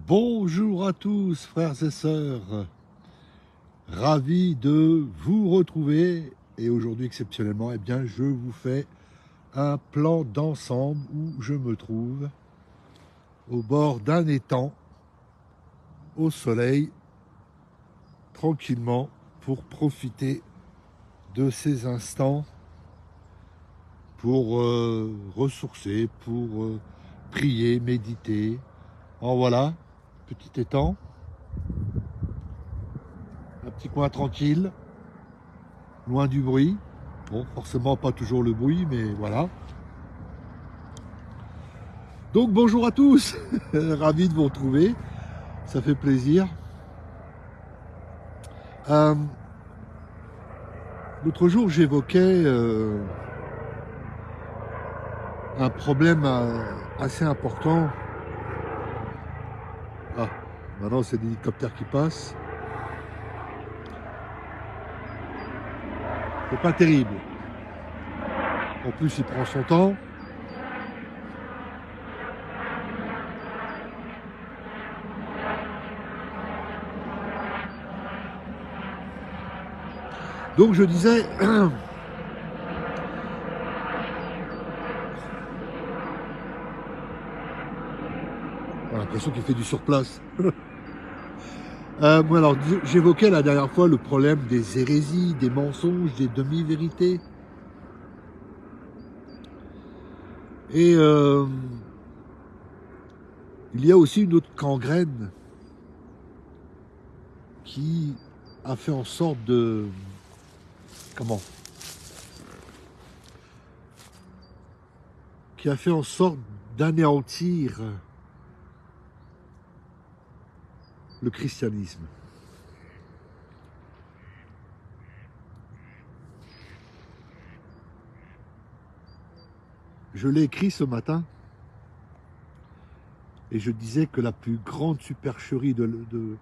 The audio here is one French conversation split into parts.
Bonjour à tous, frères et sœurs. Ravi de vous retrouver. Et aujourd'hui, exceptionnellement, je vous fais un plan d'ensemble où je me trouve au bord d'un étang, au soleil, tranquillement, pour profiter de ces instants pour ressourcer, pour prier, méditer. En voilà, petit étang, un petit coin tranquille, loin du bruit. Bon, forcément pas toujours le bruit, mais voilà. Donc bonjour à tous, ravi de vous retrouver, ça fait plaisir. L'autre jour j'évoquais un problème assez important. Ah, maintenant c'est l'hélicoptère qui passe. C'est pas terrible. En plus il prend son temps. Donc je disais, j'ai l'impression qu'il fait du surplace. Alors j'évoquais la dernière fois le problème des hérésies, des mensonges, des demi-vérités. Et il y a aussi une autre gangrène qui a fait en sorte de... qui a fait en sorte d'anéantir le christianisme. Je l'ai écrit ce matin et je disais que la plus grande supercherie de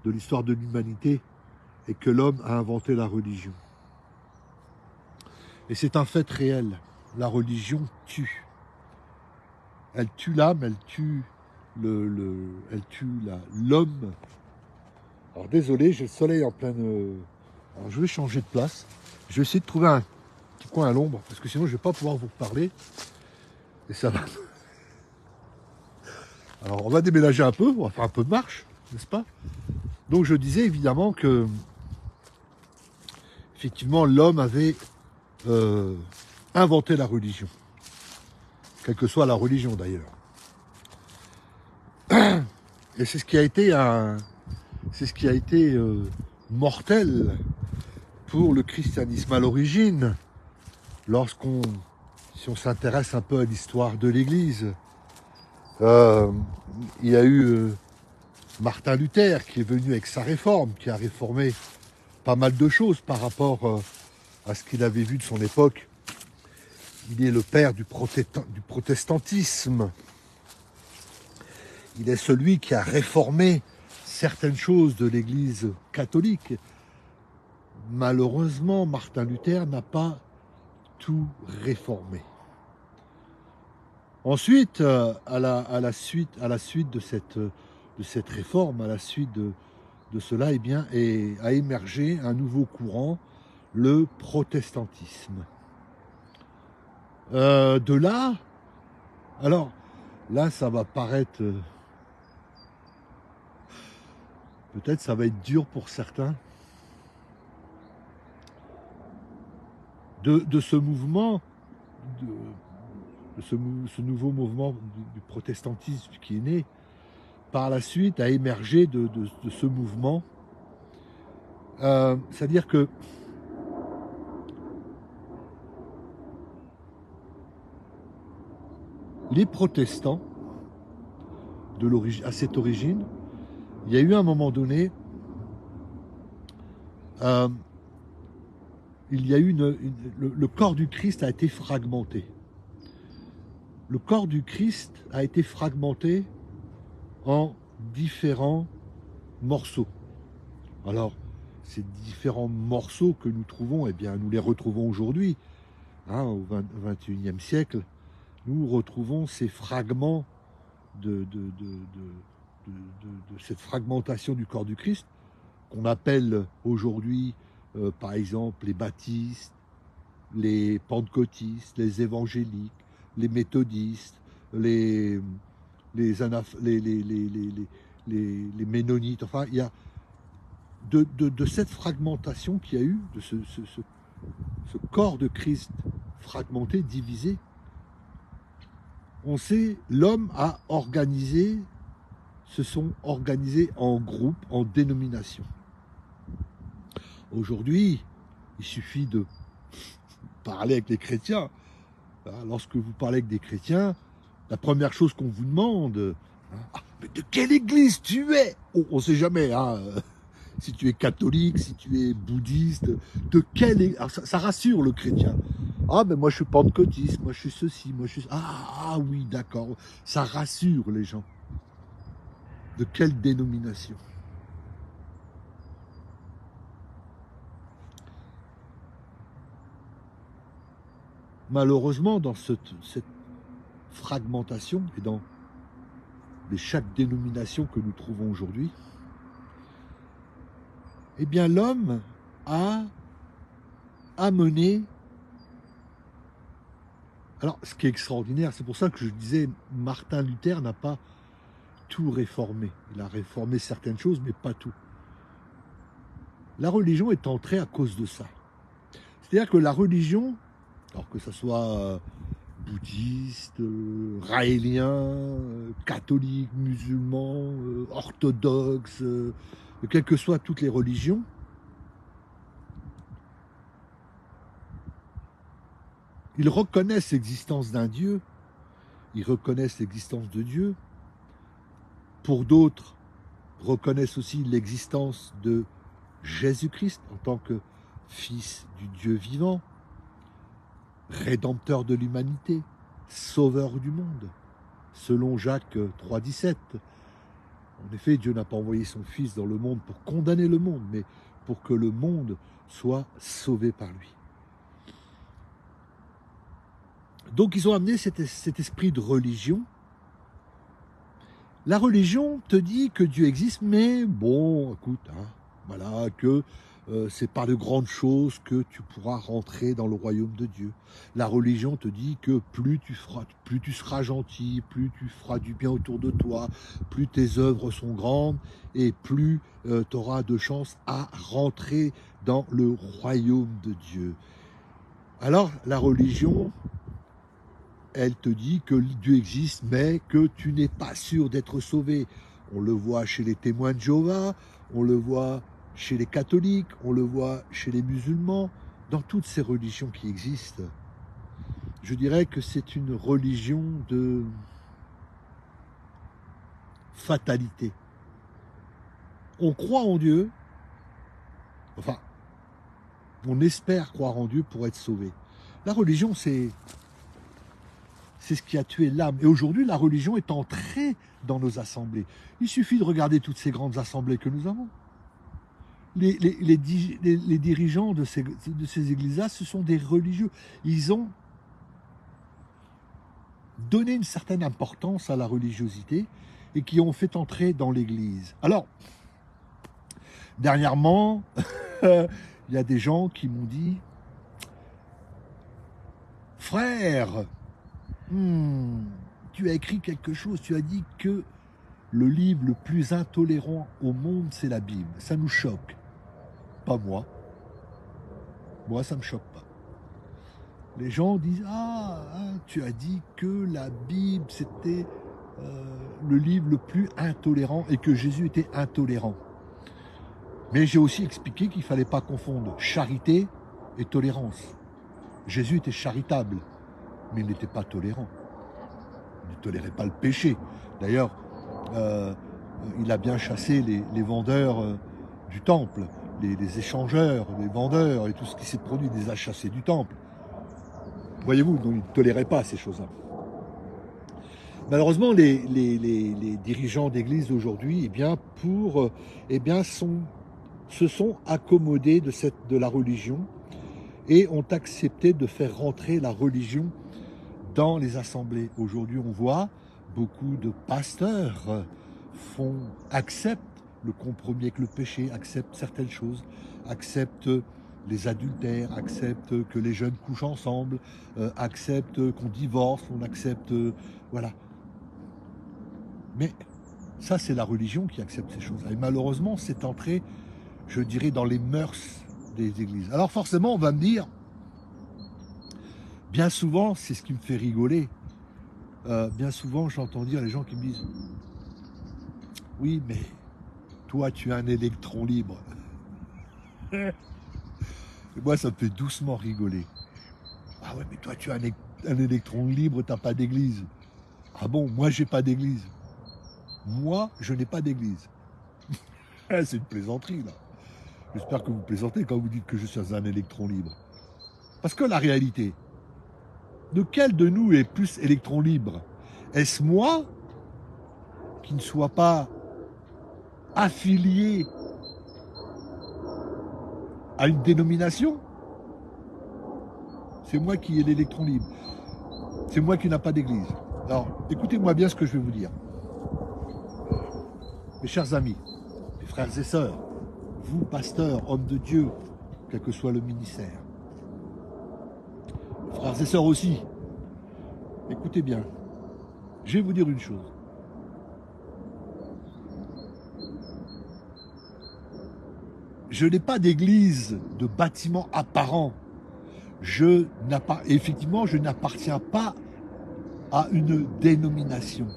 l'histoire de l'humanité est que l'homme a inventé la religion. Et c'est un fait réel. La religion tue. Elle tue l'âme, elle tue l'homme. Alors désolé, j'ai le soleil en pleine... Alors je vais changer de place. Je vais essayer de trouver un petit coin à l'ombre, parce que sinon je ne vais pas pouvoir vous parler. Et ça va. Alors on va déménager un peu, on va faire un peu de marche, n'est-ce pas? Donc je disais évidemment que effectivement l'homme avait inventé la religion. Quelle que soit la religion d'ailleurs. Et c'est ce qui a été mortel pour le christianisme à l'origine. Si on s'intéresse un peu à l'histoire de l'Église, il y a eu Martin Luther qui est venu avec sa réforme, qui a réformé pas mal de choses par rapport à ce qu'il avait vu de son époque. Il est le père du protestantisme. Il est celui qui a réformé certaines choses de l'Église catholique. Malheureusement, Martin Luther n'a pas tout réformé. Ensuite, à la suite de cette réforme, à la suite de cela, a émergé un nouveau courant, le protestantisme. De là, alors là, ça va paraître, peut-être ça va être dur pour certains, de ce mouvement, ce nouveau mouvement du protestantisme qui est né, par la suite a émergé de ce mouvement. C'est-à-dire que les protestants, à cette origine, il y a eu un moment donné, le corps du Christ a été fragmenté. Le corps du Christ a été fragmenté en différents morceaux. Alors, ces différents morceaux que nous trouvons, nous les retrouvons aujourd'hui, au XXIe siècle. Nous retrouvons ces fragments de de cette fragmentation du corps du Christ, qu'on appelle aujourd'hui, par exemple, les baptistes, les pentecôtistes, les évangéliques, les méthodistes, les ménonites. Enfin, il y a de cette fragmentation qu'il y a eu, de ce corps de Christ fragmenté, divisé. On sait, l'homme a organisé, se sont organisés en groupes, en dénominations. Aujourd'hui, il suffit de parler avec les chrétiens. Lorsque vous parlez avec des chrétiens, la première chose qu'on vous demande, mais de quelle église tu es? On ne sait jamais, si tu es catholique, si tu es bouddhiste, de quelle église? Alors ça rassure le chrétien. Mais moi je suis pentecôtiste, moi je suis ceci, moi je suis... oui, d'accord, ça rassure les gens. De quelle dénomination? Malheureusement, dans cette fragmentation et dans chaque dénomination que nous trouvons aujourd'hui, eh bien l'homme a amené... Alors, ce qui est extraordinaire, c'est pour ça que je disais, Martin Luther n'a pas tout réformé. Il a réformé certaines choses, mais pas tout. La religion est entrée à cause de ça. C'est-à-dire que la religion, alors que ce soit bouddhiste, raélien, catholique, musulman, orthodoxe, quelles que soient toutes les religions, ils reconnaissent l'existence d'un Dieu, ils reconnaissent l'existence de Dieu. Pour d'autres, reconnaissent aussi l'existence de Jésus-Christ en tant que Fils du Dieu vivant, Rédempteur de l'humanité, Sauveur du monde, selon Jacques 3,17. En effet, Dieu n'a pas envoyé son Fils dans le monde pour condamner le monde, mais pour que le monde soit sauvé par lui. Donc ils ont amené cet esprit de religion. La religion te dit que Dieu existe, mais bon, écoute, voilà, que c'est par de grandes choses que tu pourras rentrer dans le royaume de Dieu. La religion te dit que plus tu seras gentil, plus tu feras du bien autour de toi, plus tes œuvres sont grandes et plus tu auras de chance à rentrer dans le royaume de Dieu. Alors, la religion, elle te dit que Dieu existe, mais que tu n'es pas sûr d'être sauvé. On le voit chez les témoins de Jéhovah, on le voit chez les catholiques, on le voit chez les musulmans, dans toutes ces religions qui existent. Je dirais que c'est une religion de fatalité. On croit en Dieu, enfin, on espère croire en Dieu pour être sauvé. La religion, c'est ce qui a tué l'âme. Et aujourd'hui, la religion est entrée dans nos assemblées. Il suffit de regarder toutes ces grandes assemblées que nous avons. Les dirigeants de ces églises-là, ce sont des religieux. Ils ont donné une certaine importance à la religiosité et qui ont fait entrer dans l'église. Alors, dernièrement, il y a des gens qui m'ont dit « Frère, tu as écrit quelque chose, tu as dit que le livre le plus intolérant au monde, c'est la Bible. Ça nous choque. » Pas moi. Moi, ça ne me choque pas. Les gens disent « tu as dit que la Bible, c'était le livre le plus intolérant et que Jésus était intolérant. » Mais j'ai aussi expliqué qu'il ne fallait pas confondre charité et tolérance. Jésus était charitable, mais il n'était pas tolérant. Il ne tolérait pas le péché. D'ailleurs, il a bien chassé les vendeurs du temple, les échangeurs, les vendeurs et tout ce qui s'est produit, il les a chassés du temple. Voyez-vous, donc il ne tolérait pas ces choses-là. Malheureusement, les dirigeants d'église d'aujourd'hui, se sont accommodés de la religion et ont accepté de faire rentrer la religion dans les assemblées. Aujourd'hui, on voit beaucoup de pasteurs acceptent le compromis avec le péché, acceptent certaines choses, acceptent les adultères, acceptent que les jeunes couchent ensemble, acceptent qu'on divorce, on accepte... voilà. Mais ça, c'est la religion qui accepte ces choses-là. Et malheureusement, c'est entré, je dirais, dans les mœurs des églises. Alors forcément, on va me dire, bien souvent, c'est ce qui me fait rigoler, bien souvent, j'entends dire les gens qui me disent « Oui, mais toi, tu as un électron libre. » Et moi, ça me fait doucement rigoler. « Ah ouais, mais toi, tu as un électron libre, t'as pas d'église. » Ah bon, moi, j'ai pas d'église. Moi, je n'ai pas d'église. C'est une plaisanterie, là. J'espère que vous plaisantez quand vous dites que je suis un électron libre. Parce que la réalité, lequel de nous est plus électron libre? Est-ce moi qui ne soit pas affilié à une dénomination? C'est moi qui ai l'électron libre. C'est moi qui n'a pas d'église. Alors, écoutez-moi bien ce que je vais vous dire. Mes chers amis, mes frères et sœurs, vous, pasteurs, hommes de Dieu, quel que soit le ministère, frères et sœurs aussi, écoutez bien, je vais vous dire une chose. Je n'ai pas d'église, de bâtiment apparent. Effectivement, je n'appartiens pas à une dénomination.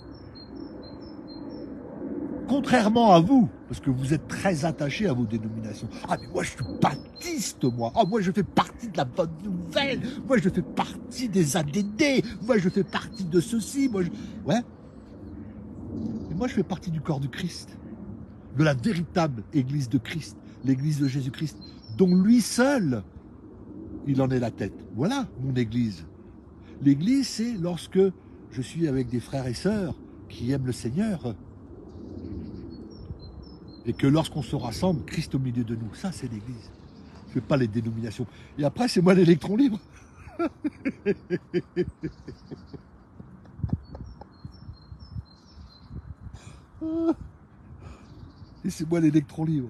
Contrairement à vous, parce que vous êtes très attachés à vos dénominations. Ah, mais moi, je suis baptiste, moi. Ah, moi, je fais partie de la bonne nouvelle. Moi, je fais partie des ADD. Moi, je fais partie de ceci. Ouais. Et moi, je fais partie du corps du Christ. De la véritable église de Christ. L'église de Jésus-Christ. Dont lui seul, il en est la tête. Voilà mon église. L'église, c'est lorsque je suis avec des frères et sœurs qui aiment le Seigneur. Et que lorsqu'on se rassemble, Christ au milieu de nous. Ça, c'est l'église. Je ne fais pas les dénominations. Et après, c'est moi l'électron libre. Et c'est moi l'électron libre.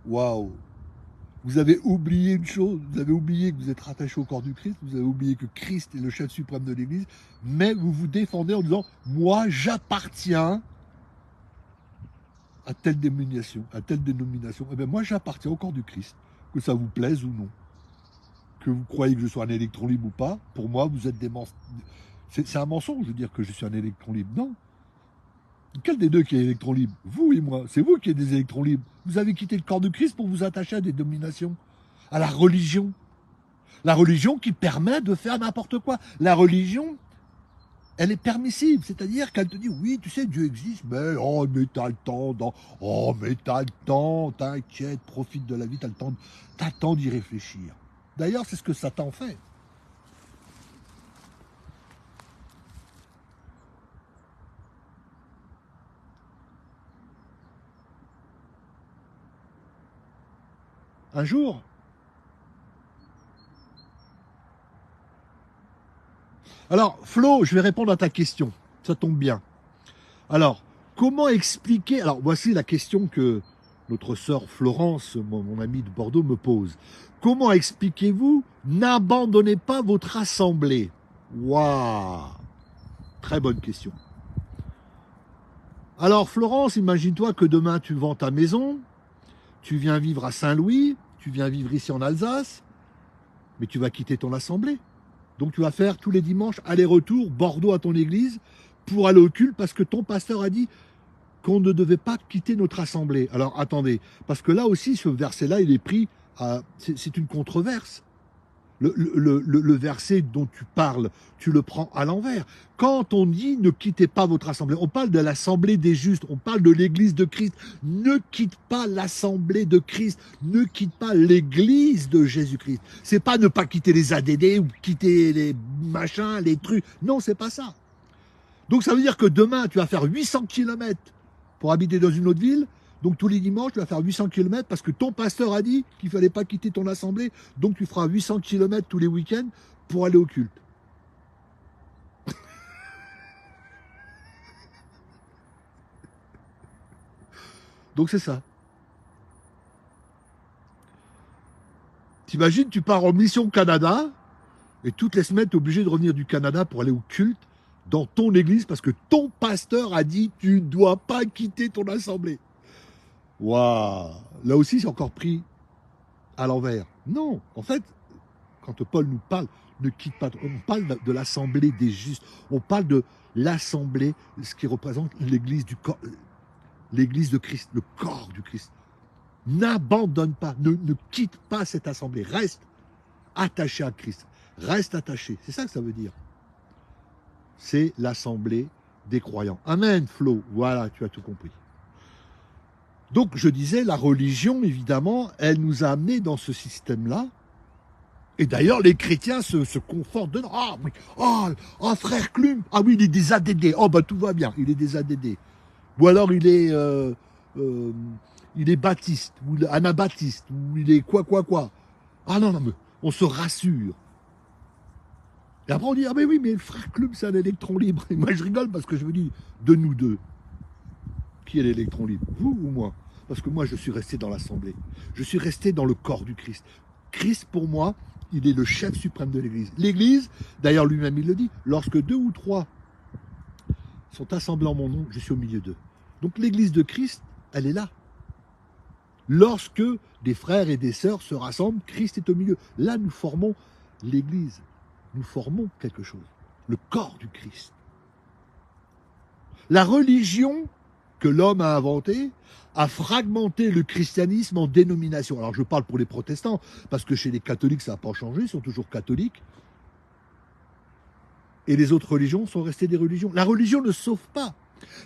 Waouh! Vous avez oublié une chose, vous avez oublié que vous êtes rattaché au corps du Christ, vous avez oublié que Christ est le chef suprême de l'Église, mais vous vous défendez en disant « Moi, j'appartiens à telle dénomination, à telle dénomination. » Eh bien, moi, j'appartiens au corps du Christ, que ça vous plaise ou non. Que vous croyez que je sois un électron libre ou pas, pour moi, vous êtes des mensonges. C'est un mensonge de dire que je suis un électron libre. Non. Quel des deux qui est électron libre? Vous et moi. C'est vous qui êtes des électrons libres. Vous avez quitté le corps de Christ pour vous attacher à des dominations, à la religion. La religion qui permet de faire n'importe quoi. La religion, elle est permissive. C'est-à-dire qu'elle te dit, oui, tu sais, Dieu existe, mais t'as le temps, mais t'as le temps, t'inquiète, profite de la vie, t'as le temps d'y réfléchir. D'ailleurs, c'est ce que Satan fait. Un jour, alors, Flo, je vais répondre à ta question. Ça tombe bien. Alors, comment expliquer... Alors, voici la question que notre sœur Florence, mon amie de Bordeaux, me pose. Comment expliquez-vous « N'abandonnez pas votre assemblée » Waouh! Très bonne question. Alors, Florence, imagine-toi que demain, tu vends ta maison, tu viens vivre à Saint-Louis, tu viens vivre ici en Alsace, mais tu vas quitter ton assemblée. Donc tu vas faire tous les dimanches aller-retour Bordeaux à ton église pour aller au culte parce que ton pasteur a dit qu'on ne devait pas quitter notre assemblée. Alors attendez, parce que là aussi ce verset-là il est pris, c'est une controverse. Le verset dont tu parles, tu le prends à l'envers. Quand on dit ne quittez pas votre assemblée, on parle de l'assemblée des justes, on parle de l'église de Christ. Ne quitte pas l'assemblée de Christ, ne quitte pas l'église de Jésus-Christ. C'est pas ne pas quitter les ADD ou quitter les machins, les trucs. Non, c'est pas ça. Donc ça veut dire que demain, tu vas faire 800 km pour habiter dans une autre ville. Donc tous les dimanches, tu vas faire 800 km parce que ton pasteur a dit qu'il ne fallait pas quitter ton assemblée. Donc tu feras 800 km tous les week-ends pour aller au culte. Donc c'est ça. T'imagines, tu pars en mission au Canada, et toutes les semaines, tu es obligé de revenir du Canada pour aller au culte dans ton église, parce que ton pasteur a dit, tu ne dois pas quitter ton assemblée. Waouh! Là aussi, c'est encore pris à l'envers. Non, en fait, quand Paul nous parle, ne quitte pas. On parle de l'assemblée des justes. On parle de l'assemblée, ce qui représente l'église du corps, l'église de Christ, le corps du Christ. N'abandonne pas, ne quitte pas cette assemblée. Reste attaché à Christ. Reste attaché. C'est ça que ça veut dire. C'est l'assemblée des croyants. Amen, Flo. Voilà, tu as tout compris. Donc, je disais, la religion, évidemment, elle nous a amenés dans ce système-là. Et d'ailleurs, les chrétiens se confortent dedans. Ah oui, oh, frère Clum, ah oui, il est des ADD. Oh, bah tout va bien, il est des ADD. Ou alors il est baptiste, ou anabaptiste, ou il est quoi. Ah non, mais on se rassure. Et après on dit, ah mais oui, mais le frère Clum, c'est un électron libre. Et moi je rigole parce que je me dis, de nous deux, qui est l'électron libre, vous ou moi? Parce que moi je suis resté dans l'assemblée. Je suis resté dans le corps du Christ. Christ, pour moi, il est le chef suprême de l'Église. L'Église, d'ailleurs lui-même il le dit, lorsque 2 ou 3 sont assemblés en mon nom, je suis au milieu d'eux. Donc l'Église de Christ, elle est là. Lorsque des frères et des sœurs se rassemblent, Christ est au milieu. Là, nous formons l'Église. Nous formons quelque chose. Le corps du Christ. La religion que l'homme a inventée a fragmenté le christianisme en dénominations. Alors je parle pour les protestants, parce que chez les catholiques, ça n'a pas changé, ils sont toujours catholiques. Et les autres religions sont restées des religions. La religion ne sauve pas.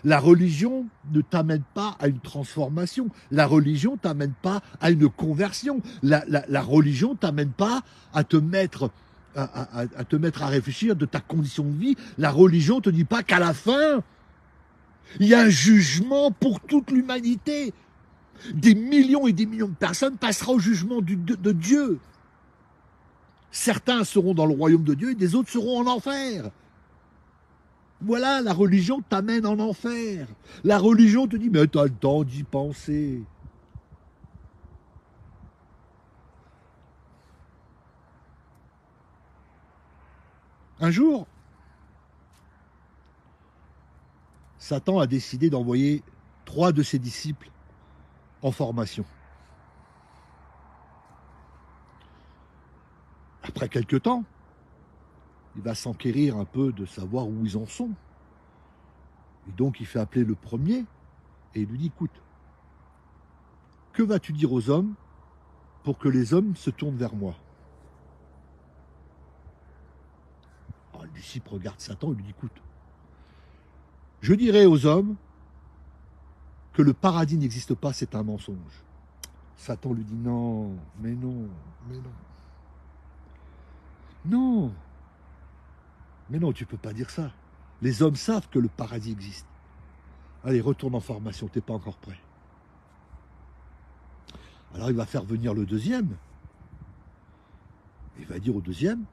La religion ne t'amène pas à une transformation. La religion ne t'amène pas à une conversion. La religion ne t'amène pas à te mettre à réfléchir de ta condition de vie. La religion ne te dit pas qu'à la fin, il y a un jugement pour toute l'humanité. Des millions et des millions de personnes passeront au jugement de Dieu. Certains seront dans le royaume de Dieu et des autres seront en enfer. Voilà, la religion t'amène en enfer. La religion te dit, mais tu as le temps d'y penser. Un jour, Satan a décidé d'envoyer 3 de ses disciples en formation. Après quelque temps, il va s'enquérir un peu de savoir où ils en sont. Et donc il fait appeler le premier et il lui dit, écoute, que vas-tu dire aux hommes pour que les hommes se tournent vers moi? Alors, le disciple regarde Satan et lui dit, écoute, je dirai aux hommes que le paradis n'existe pas, c'est un mensonge. Satan lui dit, non, mais non, mais non. Non, mais non, tu ne peux pas dire ça. Les hommes savent que le paradis existe. Allez, retourne en formation, tu n'es pas encore prêt. Alors il va faire venir le deuxième. Il va dire au deuxième,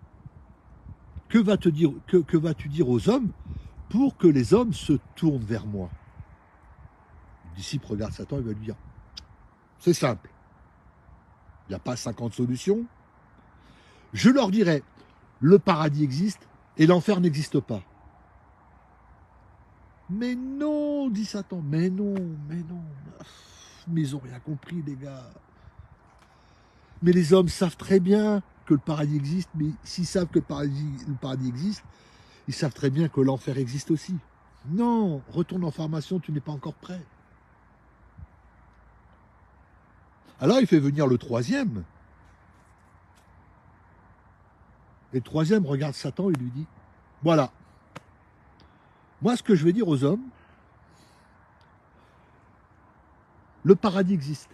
que vas-tu dire aux hommes pour que les hommes se tournent vers moi? Le disciple regarde Satan et va lui dire, c'est simple. Il n'y a pas 50 solutions. Je leur dirai, le paradis existe et l'enfer n'existe pas. Mais non, dit Satan, mais non. Mais ils n'ont rien compris, les gars. Mais les hommes savent très bien que le paradis existe, mais s'ils savent que le paradis existe, ils savent très bien que l'enfer existe aussi. Non, retourne en formation, tu n'es pas encore prêt. Alors il fait venir le troisième. Et le troisième regarde Satan et lui dit, voilà, moi ce que je vais dire aux hommes, le paradis existe,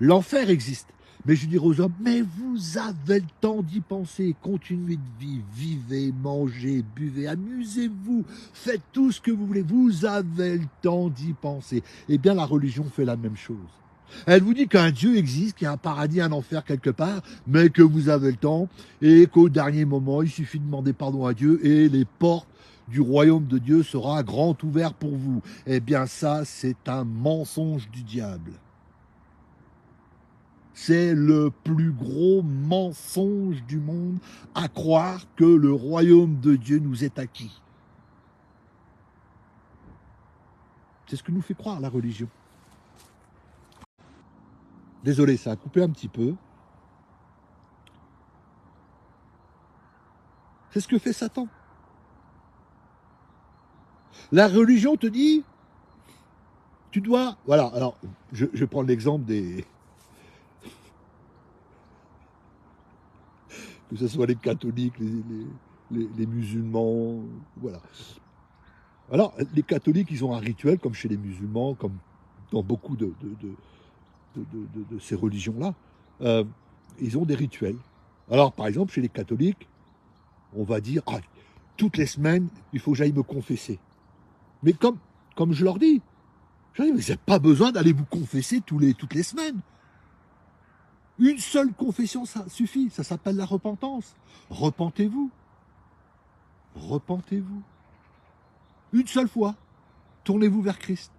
l'enfer existe, mais je dis aux hommes, mais vous avez le temps d'y penser, continuez de vivre, vivez, mangez, buvez, amusez-vous, faites tout ce que vous voulez, vous avez le temps d'y penser. Eh bien la religion fait la même chose. Elle vous dit qu'un Dieu existe, qu'il y a un paradis, un enfer quelque part, mais que vous avez le temps et qu'au dernier moment, il suffit de demander pardon à Dieu et les portes du royaume de Dieu sera grand ouvert pour vous. Eh bien ça, c'est un mensonge du diable. C'est le plus gros mensonge du monde à croire que le royaume de Dieu nous est acquis. C'est ce que nous fait croire la religion. Désolé, ça a coupé un petit peu. C'est ce que fait Satan. La religion te dit, tu dois... Voilà, alors, je vais prendre l'exemple des... Que ce soit les catholiques, les musulmans, voilà. Alors, les catholiques, ils ont un rituel, comme chez les musulmans, comme dans beaucoup de ces religions-là. Ils ont des rituels. Alors, par exemple, chez les catholiques, on va dire, ah, toutes les semaines, il faut que j'aille me confesser. Mais comme je leur dis, mais vous n'avez pas besoin d'aller vous confesser toutes les semaines. Une seule confession, ça suffit. Ça s'appelle la repentance. Repentez-vous. Repentez-vous. Une seule fois. Tournez-vous vers Christ.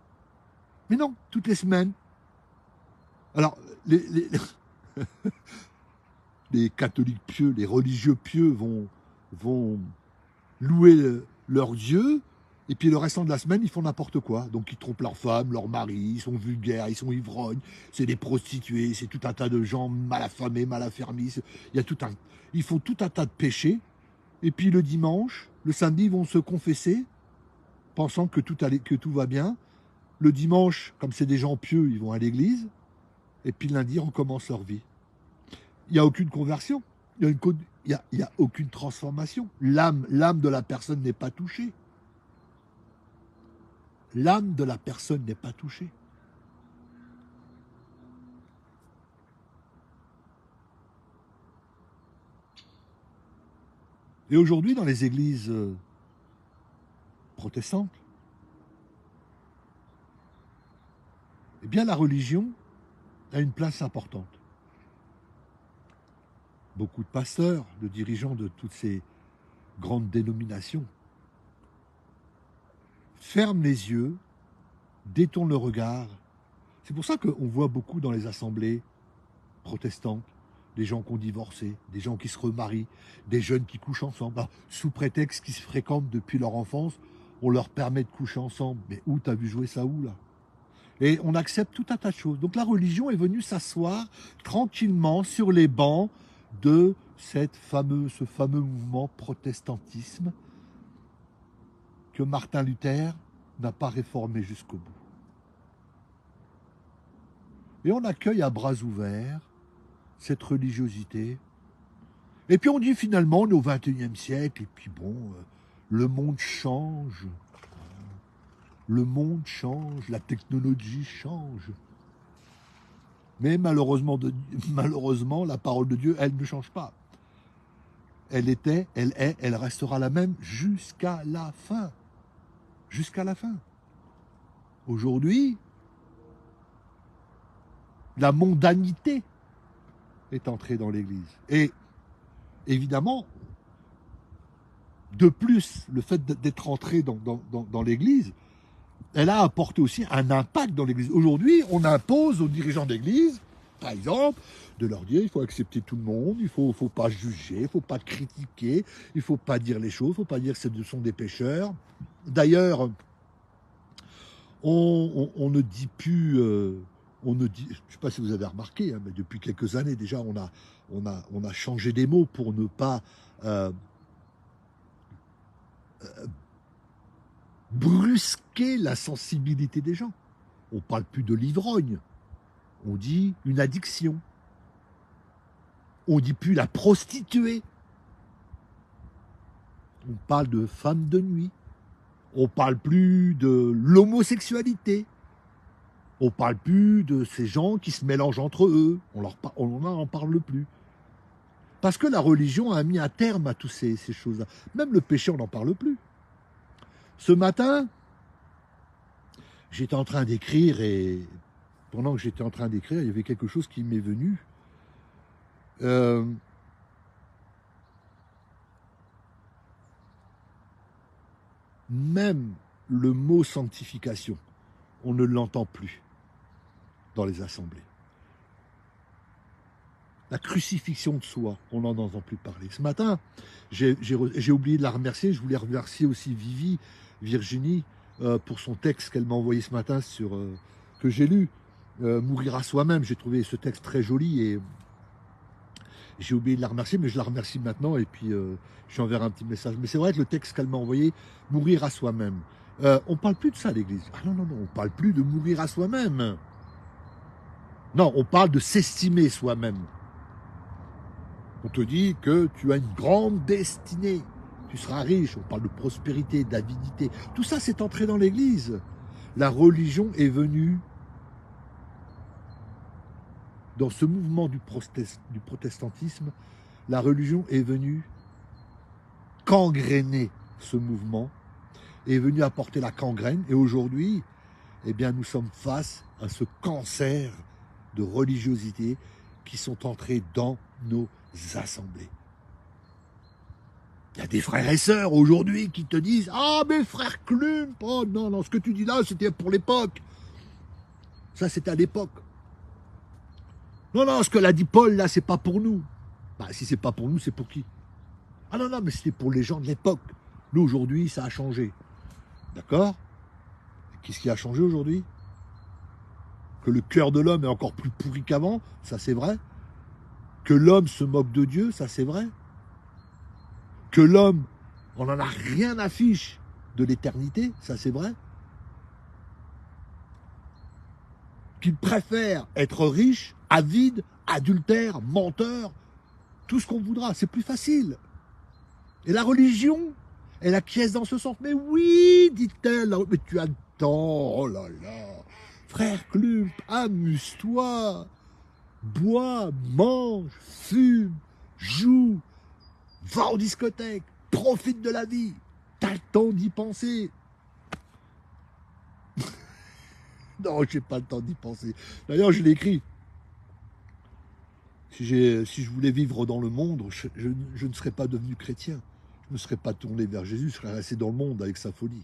Mais non, toutes les semaines. Alors, les catholiques pieux, les religieux pieux vont louer leur Dieu, et puis le restant de la semaine, ils font n'importe quoi. Donc ils trompent leur femme, leur mari, ils sont vulgaires, ils sont ivrognes, c'est des prostituées, c'est tout un tas de gens mal affamés, mal affermis. Ils font tout un tas de péchés, et puis le dimanche, le samedi, ils vont se confesser, pensant que tout va bien. Le dimanche, comme c'est des gens pieux, ils vont à l'église, et puis lundi, ils recommencent leur vie. Il n'y a aucune conversion, il n'y a aucune transformation. L'âme de la personne n'est pas touchée. L'âme de la personne n'est pas touchée. Et aujourd'hui, dans les églises protestantes, eh bien, la religion a une place importante. Beaucoup de pasteurs, de dirigeants de toutes ces grandes dénominations ferment les yeux, détournent le regard. C'est pour ça qu'on voit beaucoup dans les assemblées protestantes des gens qui ont divorcé, des gens qui se remarient, des jeunes qui couchent ensemble. Alors, sous prétexte qu'ils se fréquentent depuis leur enfance, on leur permet de coucher ensemble. Mais où t'as vu jouer ça où, là? Et on accepte tout un tas de choses. Donc la religion est venue s'asseoir tranquillement sur les bancs de ce fameux mouvement protestantisme que Martin Luther n'a pas réformé jusqu'au bout. Et on accueille à bras ouverts cette religiosité. Et puis on dit finalement, on est au XXIe siècle, et puis bon, le monde change. Le monde change, la technologie change. Mais malheureusement, la parole de Dieu, elle ne change pas. Elle était, elle est, elle restera la même jusqu'à la fin. Jusqu'à la fin. Aujourd'hui, la mondanité est entrée dans l'Église. Et évidemment, de plus, le fait d'être entré dans l'Église, elle a apporté aussi un impact dans l'Église. Aujourd'hui, on impose aux dirigeants d'Église, par exemple, de leur dire il faut accepter tout le monde, il ne faut pas juger, il ne faut pas critiquer, il ne faut pas dire les choses, il ne faut pas dire que ce sont des pécheurs. D'ailleurs, on ne dit plus, je ne sais pas si vous avez remarqué, hein, mais depuis quelques années déjà, on a changé des mots pour ne pas brusquer la sensibilité des gens. On ne parle plus de l'ivrogne, on dit une addiction. On ne dit plus la prostituée. On parle de femme de nuit. On ne parle plus de l'homosexualité. On ne parle plus de ces gens qui se mélangent entre eux. On n'en parle plus. Parce que la religion a mis un terme à toutes ces choses-là. Même le péché, on n'en parle plus. Ce matin, j'étais en train d'écrire et pendant que j'étais en train d'écrire, il y avait quelque chose qui m'est venu. même le mot sanctification, on ne l'entend plus dans les assemblées. La crucifixion de soi, on n'en entend plus parler. Ce matin, j'ai oublié de la remercier. Je voulais remercier aussi Virginie, pour son texte qu'elle m'a envoyé ce matin que j'ai lu, Mourir à soi-même. J'ai trouvé ce texte très joli et j'ai oublié de la remercier, mais je la remercie maintenant et puis je lui enverrai un petit message. Mais c'est vrai que le texte qu'elle m'a envoyé, Mourir à soi-même, on ne parle plus de ça à l'église. Ah non, on ne parle plus de mourir à soi-même. Non, on parle de s'estimer soi-même. On te dit que tu as une grande destinée, tu seras riche, on parle de prospérité, d'avidité. Tout ça, c'est entré dans l'Église. La religion est venue, dans ce mouvement du protestantisme, la religion est venue gangréner ce mouvement, est venue apporter la gangrène. Et aujourd'hui, eh bien, nous sommes face à ce cancer de religiosité qui sont entrés dans nos assemblées. Il y a des frères et sœurs aujourd'hui qui te disent « Ah, mais frère Klump, oh non, ce que tu dis là, c'était pour l'époque. Ça, c'était à l'époque. Non, ce que l'a dit Paul, là, c'est pas pour nous. » Bah, si c'est pas pour nous, c'est pour qui? Ah non, mais c'était pour les gens de l'époque. Nous, aujourd'hui, ça a changé. D'accord? Qu'est-ce qui a changé aujourd'hui? Que le cœur de l'homme est encore plus pourri qu'avant, ça c'est vrai. Que l'homme se moque de Dieu, ça c'est vrai. Que l'homme, on n'en a rien à fiche de l'éternité, ça c'est vrai. Qu'il préfère être riche, avide, adultère, menteur, tout ce qu'on voudra, c'est plus facile. Et la religion, elle acquiesce dans ce sens. Mais oui, dit-elle, mais tu as le temps, oh là là. Frère Klump, amuse-toi, bois, mange, fume, joue, va en discothèque, profite de la vie, t'as le temps d'y penser. Non, j'ai pas le temps d'y penser. D'ailleurs, je l'ai écrit. Si je voulais vivre dans le monde, je ne serais pas devenu chrétien. Je ne serais pas tourné vers Jésus, je serais resté dans le monde avec sa folie.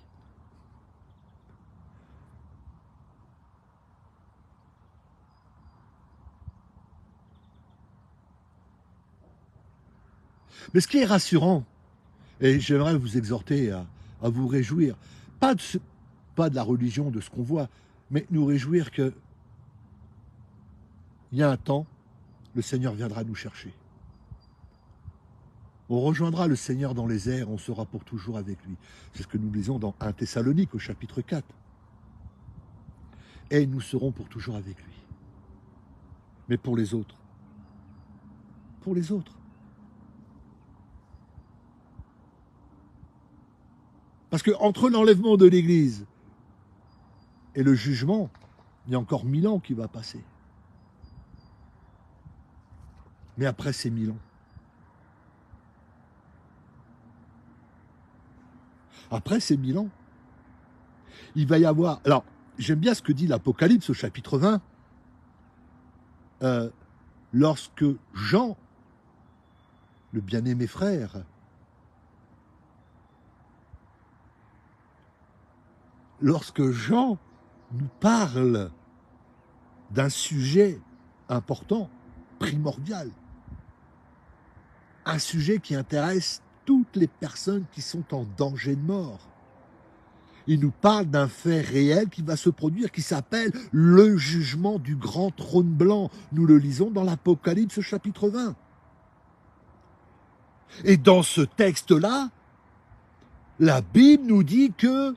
Mais ce qui est rassurant, et j'aimerais vous exhorter à vous réjouir, pas de la religion, de ce qu'on voit, mais nous réjouir que il y a un temps, le Seigneur viendra nous chercher. On rejoindra le Seigneur dans les airs, on sera pour toujours avec lui. C'est ce que nous lisons dans 1 Thessalonique au chapitre 4. Et nous serons pour toujours avec lui. Mais pour les autres. Pour les autres. Parce qu'entre l'enlèvement de l'Église et le jugement, il y a encore 1000 ans qui va passer. Mais après ces 1000 ans, après ces 1000 ans, il va y avoir... Alors, j'aime bien ce que dit l'Apocalypse au chapitre 20. Lorsque Jean, le bien-aimé frère, lorsque Jean nous parle d'un sujet important, primordial, un sujet qui intéresse toutes les personnes qui sont en danger de mort. Il nous parle d'un fait réel qui va se produire, qui s'appelle le jugement du grand trône blanc. Nous le lisons dans l'Apocalypse chapitre 20. Et dans ce texte-là, la Bible nous dit que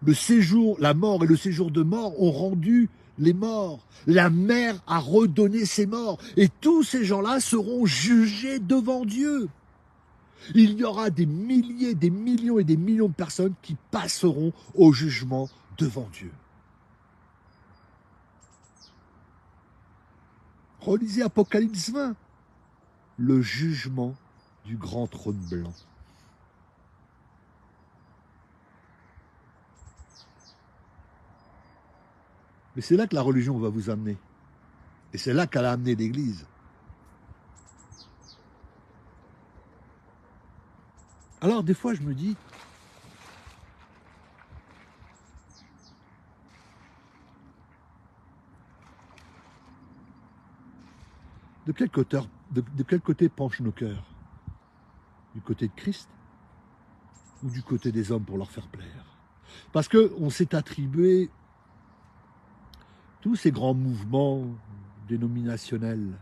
le séjour, la mort et le séjour de mort ont rendu les morts. La mer a redonné ses morts. Et tous ces gens-là seront jugés devant Dieu. Il y aura des milliers, des millions et des millions de personnes qui passeront au jugement devant Dieu. Relisez Apocalypse 20. Le jugement du grand trône blanc. Mais c'est là que la religion va vous amener. Et c'est là qu'elle a amené l'Église. Alors des fois je me dis, de quel côté penchent nos cœurs? Du côté de Christ ou du côté des hommes pour leur faire plaire? Parce qu'on s'est attribué tous ces grands mouvements dénominationnels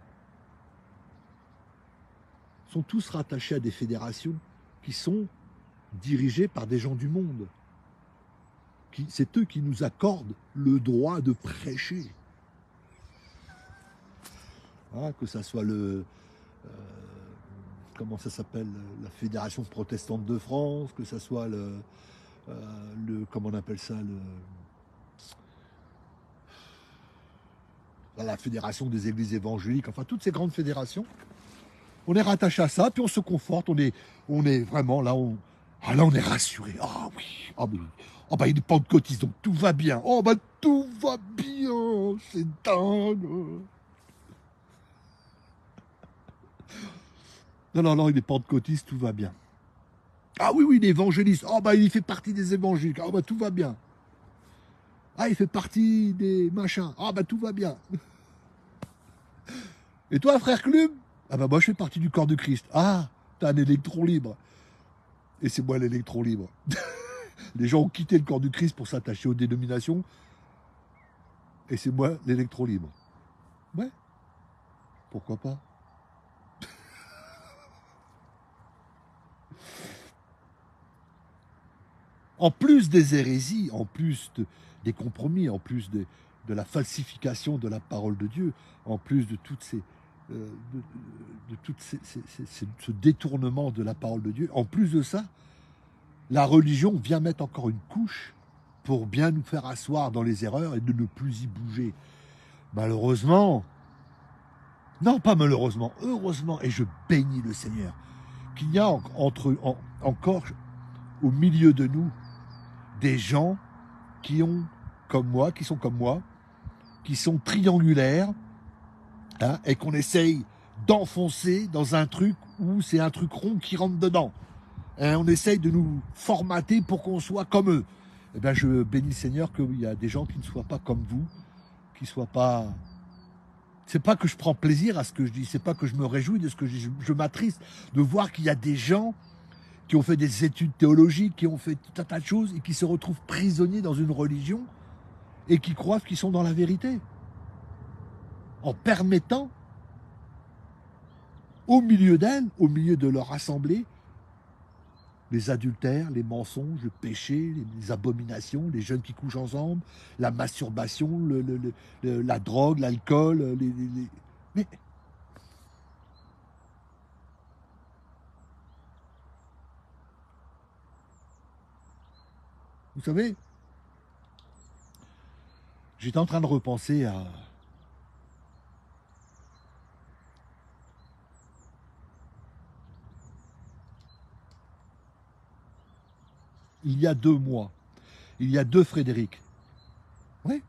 sont tous rattachés à des fédérations qui sont dirigées par des gens du monde. C'est eux qui nous accordent le droit de prêcher. Hein, que ça soit comment ça s'appelle, la Fédération protestante de France, que ça soit comment on appelle ça, la Fédération des églises évangéliques, enfin toutes ces grandes fédérations, on est rattaché à ça, puis on se conforte, on est vraiment là, là on est rassuré. Ah oui, ah oui. Oh bah il est pentecôtiste, donc tout va bien. Oh bah tout va bien, c'est dingue. Non, il est pentecôtiste, tout va bien. Ah oui, il est évangéliste. Oh bah il fait partie des évangéliques. Ah bah tout va bien. Ah, il fait partie des machins. Ah bah tout va bien. Et toi, frère Club? Ah bah moi je fais partie du corps de Christ. Ah, t'as un électron libre. Et c'est moi l'électron libre. Les gens ont quitté le corps du Christ pour s'attacher aux dénominations. Et c'est moi l'électron libre. Ouais. Pourquoi pas? En plus des hérésies, en plus des compromis, en plus de la falsification de la parole de Dieu, en plus de toutes ce détournement de la parole de Dieu, en plus de ça, la religion vient mettre encore une couche pour bien nous faire asseoir dans les erreurs et de ne plus y bouger. Malheureusement, non pas malheureusement, heureusement, et je bénis le Seigneur, qu'il y a encore au milieu de nous des gens qui sont comme moi, qui sont triangulaires, hein, et qu'on essaye d'enfoncer dans un truc où c'est un truc rond qui rentre dedans. Et on essaye de nous formater pour qu'on soit comme eux. Eh bien, je bénis le Seigneur qu'il y a des gens qui ne soient pas comme vous, qui ne soient pas... C'est pas que je prends plaisir à ce que je dis, c'est pas que je me réjouis de ce que je dis, je m'attriste de voir qu'il y a des gens qui ont fait des études théologiques, qui ont fait tout un tas de choses et qui se retrouvent prisonniers dans une religion et qui croient qu'ils sont dans la vérité. En permettant au milieu d'elles, au milieu de leur assemblée, les adultères, les mensonges, le péché, les abominations, les jeunes qui couchent ensemble, la masturbation, la drogue, l'alcool, Mais vous savez, j'étais en train de repenser à... Il y a 2 mois, il y a 2 Frédéric. Oui.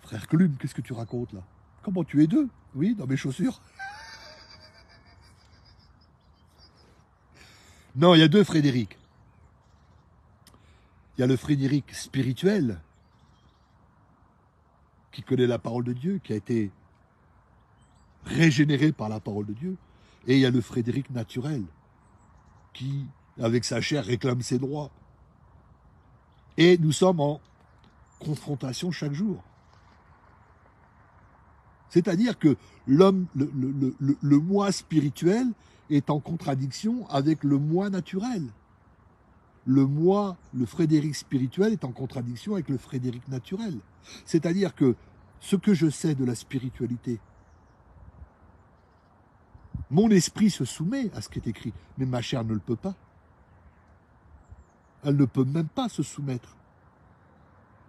Frère Clume, qu'est-ce que tu racontes là? Comment tu es 2? Oui, dans mes chaussures. Non, il y a 2 Frédéric. Il y a le Frédéric spirituel, qui connaît la parole de Dieu, qui a été régénéré par la parole de Dieu. Et il y a le Frédéric naturel, qui, avec sa chair, réclame ses droits. Et nous sommes en confrontation chaque jour. C'est-à-dire que l'homme, le moi spirituel est en contradiction avec le moi naturel. Le moi, le Frédéric spirituel est en contradiction avec le Frédéric naturel. C'est-à-dire que ce que je sais de la spiritualité, mon esprit se soumet à ce qui est écrit, mais ma chair ne le peut pas. Elle ne peut même pas se soumettre.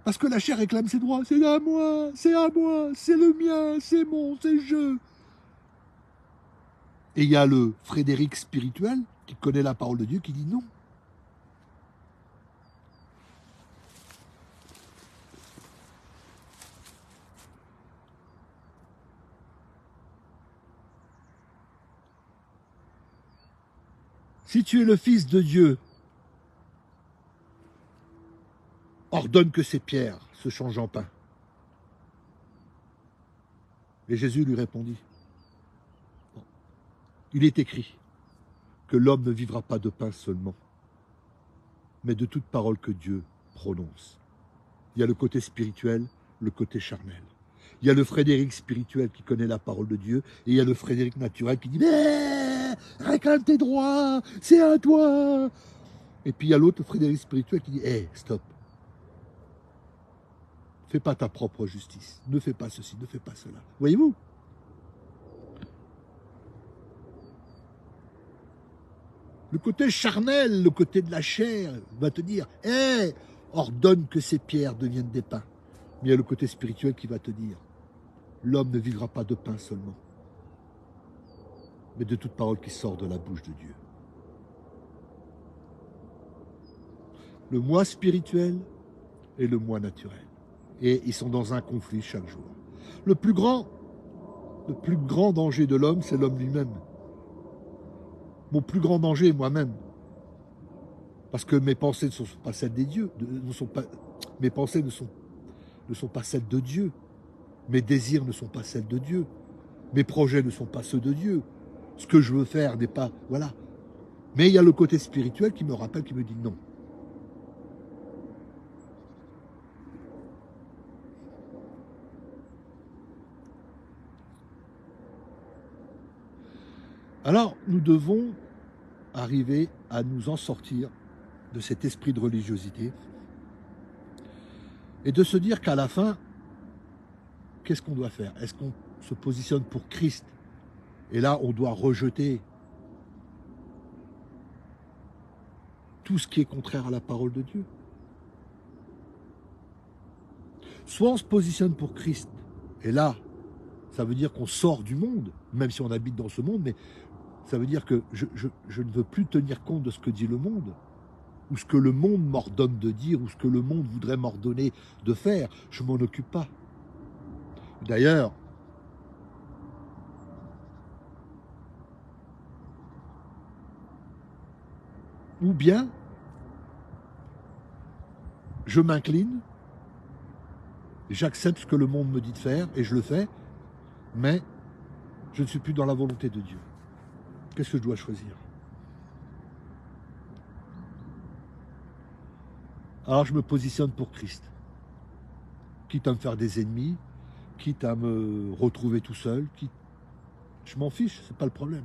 Parce que la chair réclame ses droits. C'est à moi, c'est le mien, c'est mon, c'est je. Et il y a le Frédéric spirituel qui connaît la parole de Dieu qui dit non. Si tu es le Fils de Dieu, ordonne que ces pierres se changent en pain. Et Jésus lui répondit, Il est écrit que l'homme ne vivra pas de pain seulement, mais de toute parole que Dieu prononce. Il y a le côté spirituel, le côté charnel. Il y a le Frédéric spirituel qui connaît la parole de Dieu, et il y a le Frédéric naturel qui dit « Mais réclame tes droits, c'est à toi !» Et puis il y a l'autre Frédéric spirituel qui dit « Hé, stop, fais pas ta propre justice, ne fais pas ceci, ne fais pas cela. » Voyez-vous? Le côté charnel, le côté de la chair va te dire « Hé, ordonne que ces pierres deviennent des pains. » Mais il y a le côté spirituel qui va te dire « L'homme ne vivra pas de pain seulement, mais de toute parole qui sort de la bouche de Dieu. » Le moi spirituel et le moi naturel. Et ils sont dans un conflit chaque jour. Le plus grand danger de l'homme, c'est l'homme lui-même. Mon plus grand danger est moi-même. Parce que mes pensées ne sont pas celles des dieux, mes pensées ne sont pas celles de Dieu. Mes désirs ne sont pas celles de Dieu. Mes projets ne sont pas ceux de Dieu. Ce que je veux faire n'est pas... Voilà. Mais il y a le côté spirituel qui me rappelle, qui me dit non. Alors, nous devons arriver à nous en sortir de cet esprit de religiosité et de se dire qu'à la fin, qu'est-ce qu'on doit faire? Est-ce qu'on se positionne pour Christ? Et là, on doit rejeter tout ce qui est contraire à la parole de Dieu. Soit on se positionne pour Christ, et là, ça veut dire qu'on sort du monde, même si on habite dans ce monde, mais ça veut dire que je ne veux plus tenir compte de ce que dit le monde, ou ce que le monde m'ordonne de dire, ou ce que le monde voudrait m'ordonner de faire. Je ne m'en occupe pas. D'ailleurs, ou bien, je m'incline, j'accepte ce que le monde me dit de faire, et je le fais, mais je ne suis plus dans la volonté de Dieu. Qu'est-ce que je dois choisir? Alors je me positionne pour Christ. Quitte à me faire des ennemis, quitte à me retrouver tout seul, je m'en fiche, c'est pas le problème.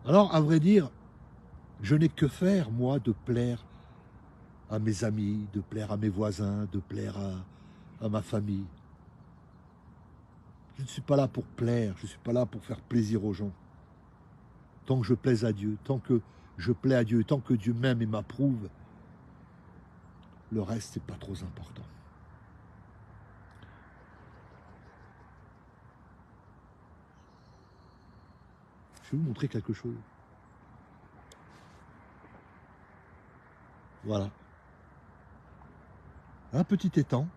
Alors, à vrai dire, je n'ai que faire, moi, de plaire à mes amis, de plaire à mes voisins, de plaire à ma famille. Je ne suis pas là pour plaire, je ne suis pas là pour faire plaisir aux gens. Tant que je plaise à Dieu, tant que je plais à Dieu, tant que Dieu m'aime et m'approuve, le reste, c'est pas trop important. Je vais vous montrer quelque chose. Voilà. Un petit étang.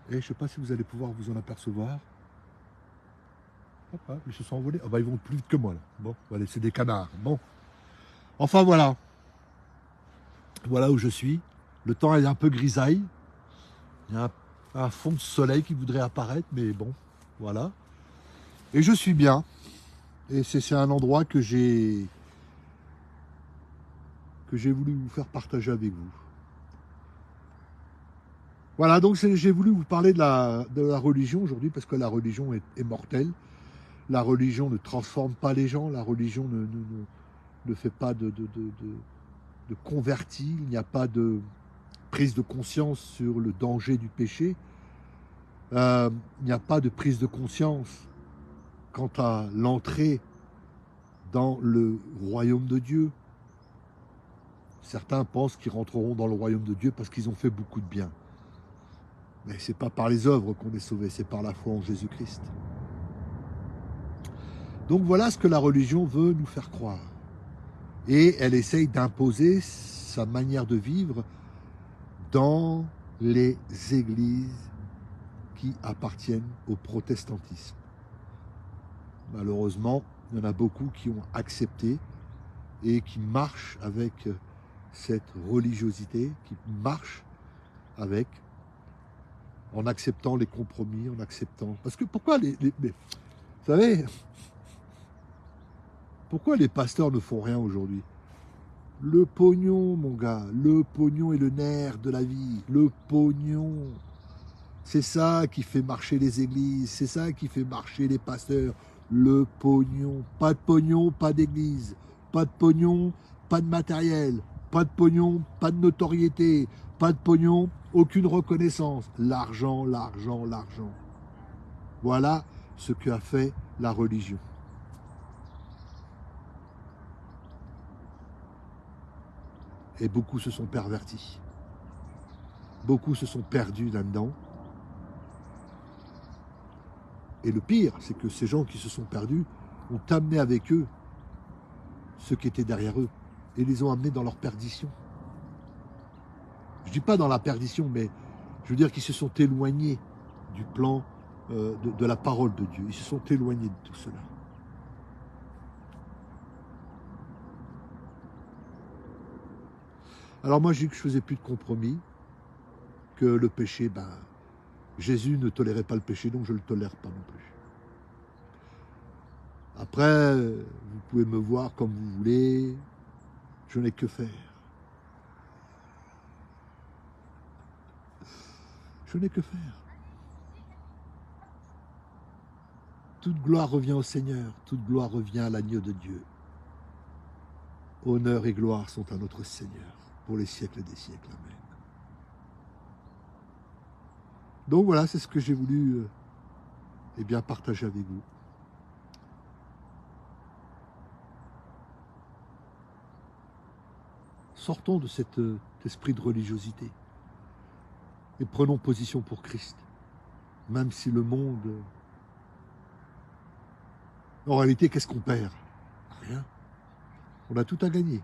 Et je ne sais pas si vous allez pouvoir vous en apercevoir. Hop, ils se sont envolés. Ah bah, ils vont plus vite que moi là. Bon, allez, c'est des canards. Bon. Enfin voilà. Voilà où je suis. Le temps est un peu grisaille. Il y a un fond de soleil qui voudrait apparaître, mais bon, voilà. Et je suis bien. Et c'est un endroit que j'ai voulu vous faire partager avec vous. Voilà, donc j'ai voulu vous parler de la religion aujourd'hui, parce que la religion est mortelle. La religion ne transforme pas les gens, la religion ne fait pas de convertis, il n'y a pas de prise de conscience sur le danger du péché. Il n'y a pas de prise de conscience quant à l'entrée dans le royaume de Dieu. Certains pensent qu'ils rentreront dans le royaume de Dieu parce qu'ils ont fait beaucoup de bien. Mais ce n'est pas par les œuvres qu'on est sauvé, c'est par la foi en Jésus-Christ. Donc voilà ce que la religion veut nous faire croire. Et elle essaye d'imposer sa manière de vivre dans les églises qui appartiennent au protestantisme. Malheureusement, il y en a beaucoup qui ont accepté et qui marchent avec cette religiosité, qui marchent avec, en acceptant les compromis, en acceptant... Parce que pourquoi Vous savez, pourquoi les pasteurs ne font rien aujourd'hui? Le pognon, mon gars, le pognon est le nerf de la vie. Le pognon, c'est ça qui fait marcher les églises, c'est ça qui fait marcher les pasteurs. Le pognon, pas d'église. Pas de pognon, pas de matériel. Pas de pognon, pas de notoriété. Pas de pognon, aucune reconnaissance. L'argent, l'argent, l'argent. Voilà ce qu'a fait la religion. Et beaucoup se sont pervertis. Beaucoup se sont perdus là-dedans. Et le pire, c'est que ces gens qui se sont perdus ont amené avec eux ceux qui étaient derrière eux et les ont amenés dans leur perdition. Je ne dis pas dans la perdition, mais je veux dire qu'ils se sont éloignés du plan de la parole de Dieu. Ils se sont éloignés de tout cela. Alors moi, je dis que je ne faisais plus de compromis, que le péché, Jésus ne tolérait pas le péché, donc je ne le tolère pas non plus. Après, vous pouvez me voir comme vous voulez, je n'ai que faire. Je n'ai que faire. Toute gloire revient au Seigneur, toute gloire revient à l'agneau de Dieu. Honneur et gloire sont à notre Seigneur, pour les siècles des siècles. Amen. Donc voilà, c'est ce que j'ai voulu partager avec vous. Sortons de cet esprit de religiosité et prenons position pour Christ, même si le monde... En réalité, qu'est-ce qu'on perd? Rien. On a tout à gagner.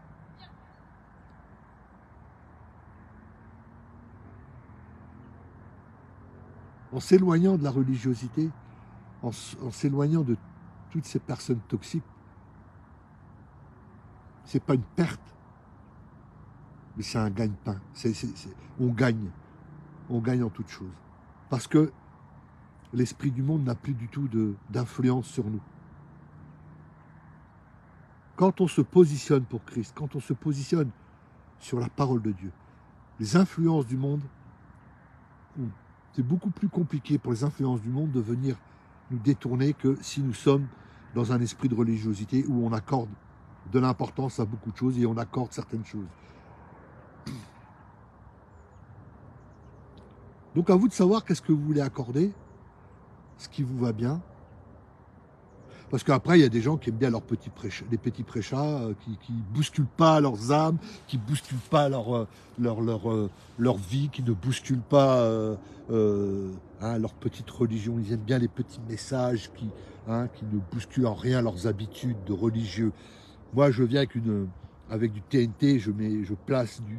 En s'éloignant de la religiosité, en s'éloignant de toutes ces personnes toxiques, c'est pas une perte, mais c'est un gagne-pain. On gagne en toute chose. Parce que l'esprit du monde n'a plus du tout d'influence sur nous. Quand on se positionne pour Christ, quand on se positionne sur la parole de Dieu, les influences du monde, c'est beaucoup plus compliqué pour les influences du monde de venir nous détourner que si nous sommes dans un esprit de religiosité où on accorde de l'importance à beaucoup de choses et on accorde certaines choses. Donc à vous de savoir qu'est-ce que vous voulez accorder, ce qui vous va bien. Parce qu'après, il y a des gens qui aiment bien les petits prêchats, qui ne bousculent pas leurs âmes, qui ne bousculent pas leur vie, qui ne bousculent pas leur petite religion. Ils aiment bien les petits messages qui ne bousculent en rien leurs habitudes de religieux. Moi, je viens avec du TNT, je place du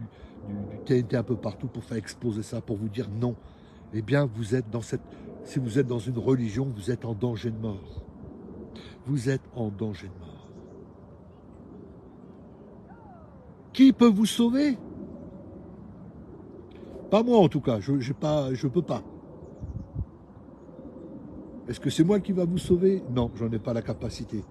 TNT un peu partout pour faire exploser ça, pour vous dire non. Eh bien, si vous êtes dans une religion, vous êtes en danger de mort. Vous êtes en danger de mort. Qui peut vous sauver? Pas moi en tout cas, je ne peux pas. Est-ce que c'est moi qui va vous sauver? Non, j'en ai pas la capacité.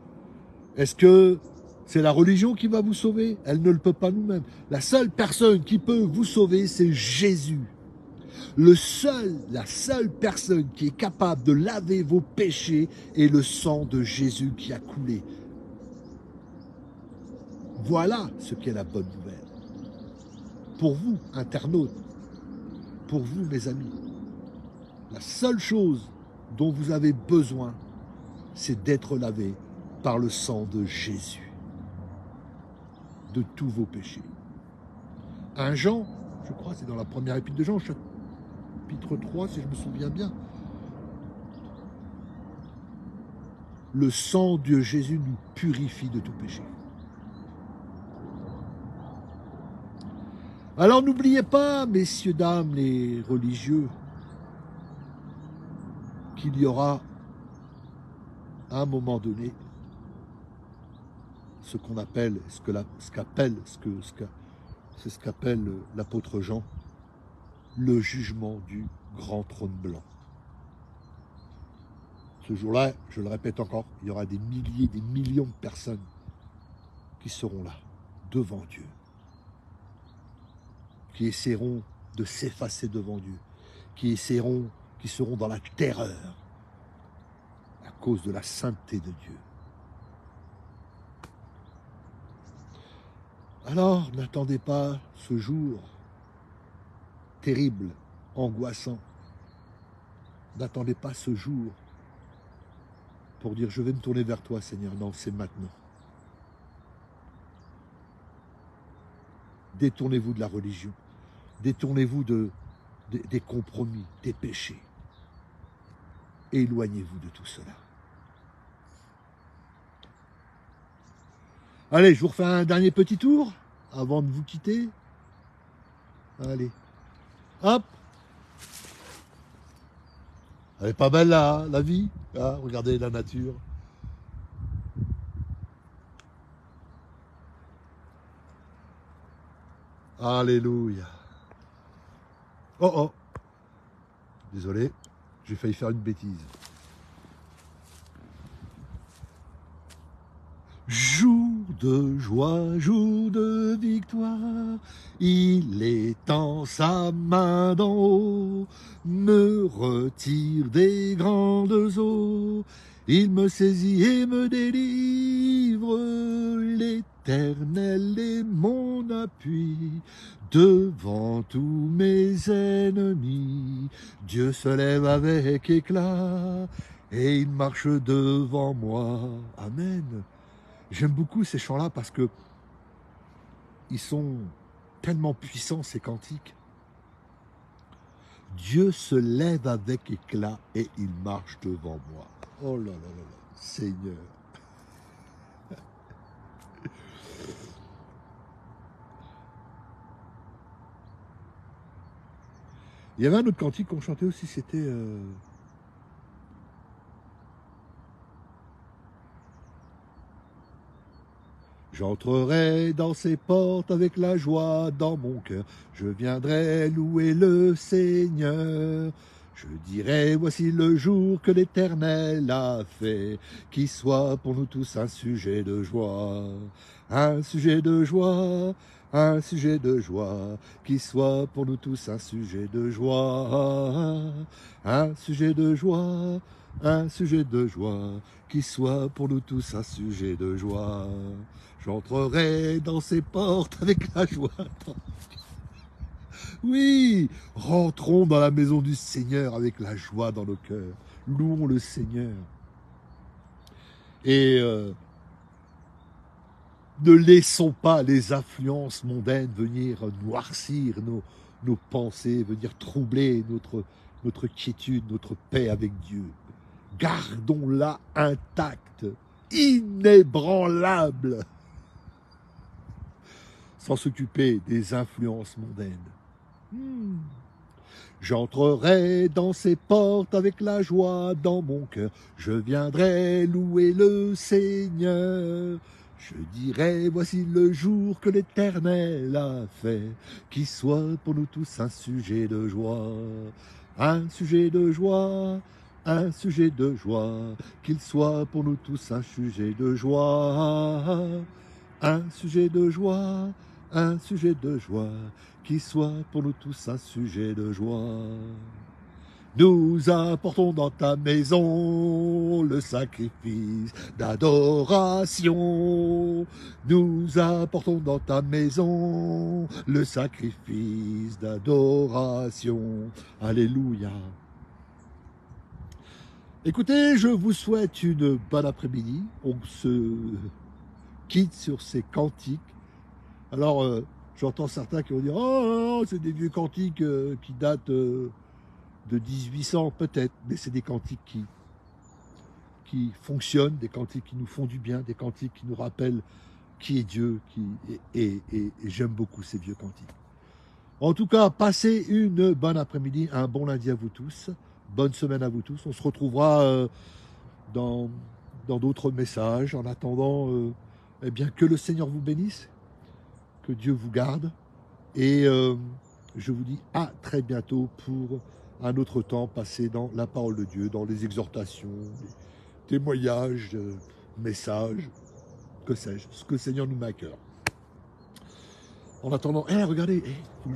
Est-ce que c'est la religion qui va vous sauver? Elle ne le peut pas nous-mêmes. La seule personne qui peut vous sauver, c'est Jésus. La seule personne qui est capable de laver vos péchés est le sang de Jésus qui a coulé. Voilà ce qu'est la bonne nouvelle. Pour vous, internautes, pour vous, mes amis, la seule chose dont vous avez besoin, c'est d'être lavé par le sang de Jésus, de tous vos péchés. 1 Jean, je crois, c'est dans la première épître de Jean, chapitre 3, si je me souviens bien. Le sang de Jésus nous purifie de tout péché. Alors n'oubliez pas, messieurs, dames, les religieux, qu'il y aura à un moment donné ce qu'on appelle, c'est ce qu'appelle l'apôtre Jean, le jugement du grand trône blanc. Ce jour-là, je le répète encore, il y aura des milliers, des millions de personnes qui seront là, devant Dieu, qui essaieront de s'effacer devant Dieu, qui seront dans la terreur à cause de la sainteté de Dieu. Alors, n'attendez pas ce jour terrible, angoissant. N'attendez pas ce jour pour dire « je vais me tourner vers toi, Seigneur ». Non, c'est maintenant. Détournez-vous de la religion. Détournez-vous des compromis, des péchés. Éloignez-vous de tout cela. Allez, je vous refais un dernier petit tour avant de vous quitter. Allez. Hop. Elle est pas belle là, la vie. Ah, regardez la nature. Alléluia. Oh oh. Désolé, j'ai failli faire une bêtise. Jour de joie, jour de victoire, il étend sa main d'en haut, me retire des grandes eaux, il me saisit et me délivre, l'Éternel est mon appui, devant tous mes ennemis, Dieu se lève avec éclat, et il marche devant moi. Amen. J'aime beaucoup ces chants-là parce que ils sont tellement puissants, ces cantiques. Dieu se lève avec éclat et il marche devant moi. Oh là là là là, Seigneur. Il y avait un autre cantique qu'on chantait aussi, c'était... J'entrerai dans ses portes avec la joie dans mon cœur. Je viendrai louer le Seigneur. Je dirai, voici le jour que l'Éternel a fait, qui soit pour nous tous un sujet de joie. Un sujet de joie, un sujet de joie, qui soit pour nous tous un sujet de joie. Un sujet de joie, un sujet de joie, qui soit pour nous tous un sujet de joie. J'entrerai dans ses portes avec la joie. Oui, rentrons dans la maison du Seigneur avec la joie dans nos cœurs. Louons le Seigneur. Et ne laissons pas les influences mondaines venir noircir nos pensées, venir troubler notre quiétude, notre paix avec Dieu. Gardons-la intacte, inébranlable, sans s'occuper des influences mondaines. J'entrerai dans ses portes avec la joie dans mon cœur. Je viendrai louer le Seigneur. Je dirai, voici le jour que l'Éternel a fait, qui soit pour nous tous un sujet de joie. Un sujet de joie, un sujet de joie, qu'il soit pour nous tous un sujet de joie. Un sujet de joie, un sujet de joie, qui soit pour nous tous un sujet de joie. Nous apportons dans ta maison le sacrifice d'adoration. Nous apportons dans ta maison le sacrifice d'adoration. Alléluia. Écoutez, je vous souhaite une bonne après-midi. On se quitte sur ces cantiques. Alors, j'entends certains qui vont dire « Oh, c'est des vieux cantiques qui datent de 1800 peut-être », mais c'est des cantiques qui fonctionnent, des cantiques qui nous font du bien, des cantiques qui nous rappellent qui est Dieu, et j'aime beaucoup ces vieux cantiques. En tout cas, passez une bonne après-midi, un bon lundi à vous tous, bonne semaine à vous tous. On se retrouvera dans d'autres messages. En attendant, eh bien, que le Seigneur vous bénisse, que Dieu vous garde, et je vous dis à très bientôt pour un autre temps passé dans la parole de Dieu, dans les exhortations, les témoignages, messages, que sais-je, ce que le Seigneur nous met à cœur. En attendant, regardez, vous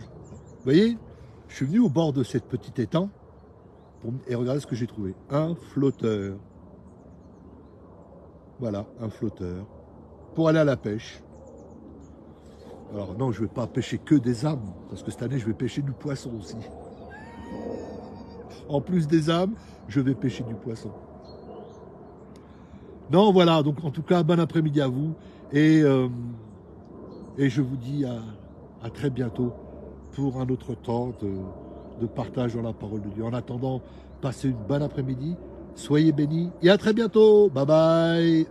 voyez, je suis venu au bord de cette petite étang et regardez ce que j'ai trouvé. Un flotteur. Voilà, un flotteur. Pour aller à la pêche. Alors non, je ne vais pas pêcher que des âmes, parce que cette année, je vais pêcher du poisson aussi. En plus des âmes, je vais pêcher du poisson. Non, voilà, donc en tout cas, bon après-midi à vous. Et je vous dis à très bientôt pour un autre temps de partage dans la parole de Dieu. En attendant, passez une bonne après-midi, soyez bénis et à très bientôt. Bye bye.